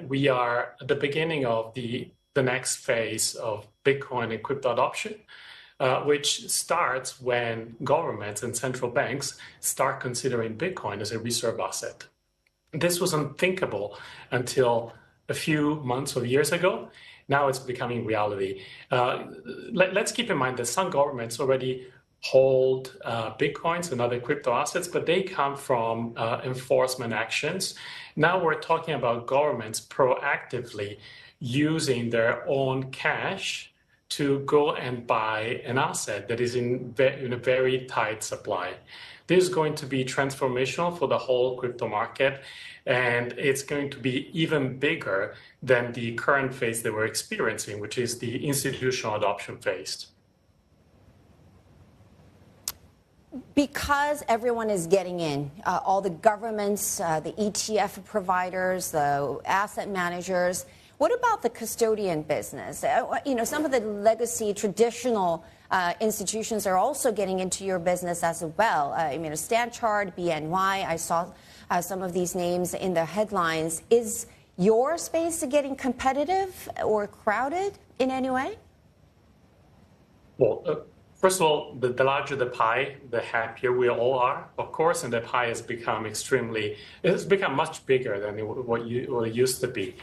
we are at the beginning of the next phase of Bitcoin and crypto adoption, which starts when governments and central banks start considering Bitcoin as a reserve asset. This was unthinkable until a few months or years ago. Now it's becoming reality. Let's keep in mind that some governments already hold Bitcoins and other crypto assets, but they come from enforcement actions. Now we're talking about governments proactively using their own cash to go and buy an asset that is in a very tight supply. This is going to be transformational for the whole crypto market, and it's going to be even bigger than the current phase that we're experiencing, which is the institutional adoption phase. Because everyone is getting in, all the governments, the ETF providers, the asset managers, what about the custodian business? Some of the legacy traditional institutions are also getting into your business as well. Stanchart, BNY, I saw some of these names in the headlines. Is your space getting competitive or crowded in any way? Well, first of all, the larger the pie, the happier we all are, of course, and the pie has become much bigger than what it used to be.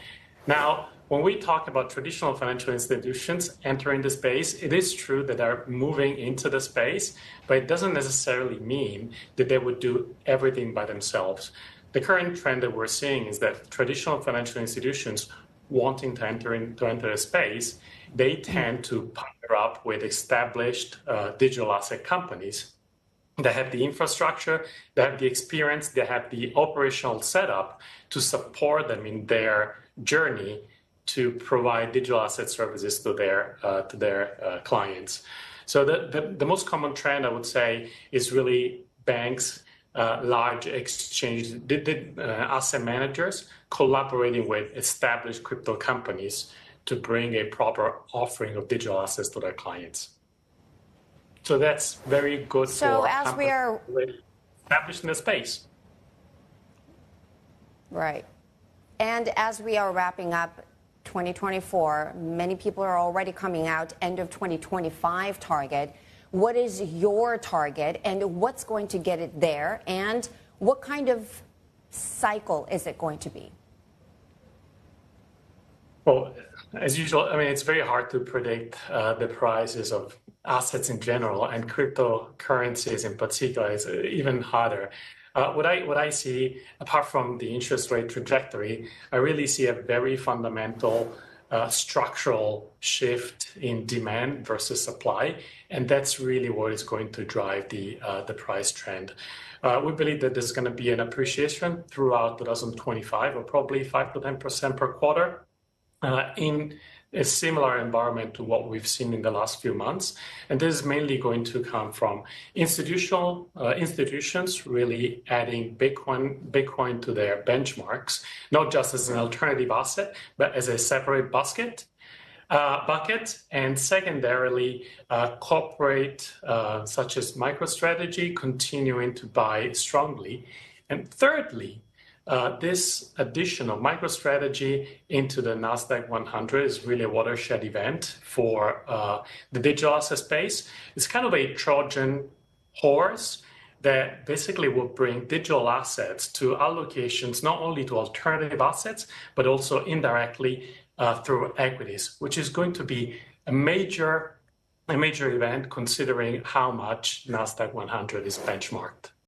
Now, when we talk about traditional financial institutions entering the space, it is true that they're moving into the space, but it doesn't necessarily mean that they would do everything by themselves. The current trend that we're seeing is that traditional financial institutions wanting to enter the space, they tend to partner up with established digital asset companies that have the infrastructure, that have the experience, that have the operational setup to support them in their journey to provide digital asset services to their clients. So the most common trend, I would say, is really banks, large exchange asset managers collaborating with established crypto companies to bring a proper offering of digital assets to their clients. So that's very good for companies established in the space. Right. And as we are wrapping up 2024, many people are already coming out end of 2025 target. What is your target and what's going to get it there? And what kind of cycle is it going to be? Well, as usual, it's very hard to predict the prices of assets in general, and cryptocurrencies in particular is even harder. What I see, apart from the interest rate trajectory, I really see a very fundamental structural shift in demand versus supply, and that's really what is going to drive the price trend. We believe that there's going to be an appreciation throughout 2025 of probably 5 to 10% per quarter in a similar environment to what we've seen in the last few months. And this is mainly going to come from institutions really adding Bitcoin to their benchmarks, not just as an alternative asset, but as a separate bucket. And secondarily, corporate such as MicroStrategy continuing to buy strongly. And thirdly, this addition of MicroStrategy into the Nasdaq 100 is really a watershed event for the digital asset space. It's kind of a Trojan horse that basically will bring digital assets to allocations, not only to alternative assets, but also indirectly through equities, which is going to be a major event considering how much Nasdaq 100 is benchmarked.